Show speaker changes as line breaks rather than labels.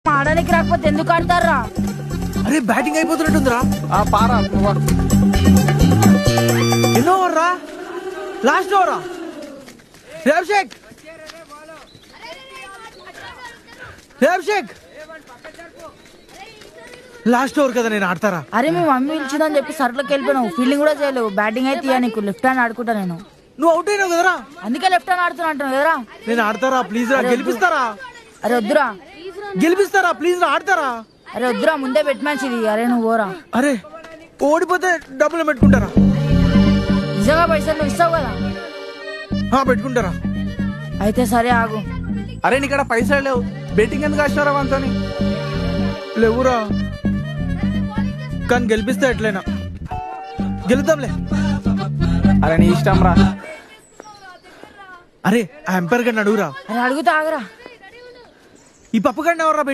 ఆడడానికి రాకపోతే ఎందుకు ఆడతారా?
అరే బ్యాటింగ్ అయిపోతున్నట్టుందిరా.
పారా
ఎన్నో ఓవర్ రా? లాస్ట్ ఓవరా? అభిషేక్ అభిషేక్ లాస్ట్ ఓవర్ కదా, నేను ఆడతారా?
అరే మీ మమ్మీ పిలిచిందని చెప్పి సర్లోకి వెళ్ళిపోయినావు. ఫీల్డింగ్ కూడా చేయలేవు. బ్యాటింగ్ అయితే ఇయ్య, నీకు లెఫ్ట్ హ్యాండ్ ఆడుకుంటా నేను.
నువ్వు అవుట్ అయినావు కదరా.
అందుకే లెఫ్ట్ హ్యాండ్ ఆడుతున్నా అంటున్నావు కదరా.
నేను ఆడతారా ప్లీజ్ రా, గెలిపిస్తారా?
అరే వద్దురా,
గెలిపిస్తారా ప్లీజ్ రా, ఆడతారా?
అరే వద్దురా, ముందే బెట్ మ్యాచ్ ఇది. అరే నువ్వు పోరా.
అరే ఓడిపోతే డబ్బులు పెట్టుకుంటారా?
నిజంగా పైసలు నువ్వు ఇస్తావు కదా?
పెట్టుకుంటారా?
అయితే సరే ఆగు.
అరే నీకడ పైసలు లేవు, బెట్టింగ్ ఎందుకు వచ్చినారా మనతోని?
లేవురా, కానీ గెలిపిస్తే ఎట్లయినా గెలుద్దాంలే.
అరే నీ ఇష్టం రా.
అరే ఆ ఎంపైర్ గడిని అడుగురా.
అరే అడుగుతా ఆగరా.
ఈ పప్పు గడిని ఎవర్రా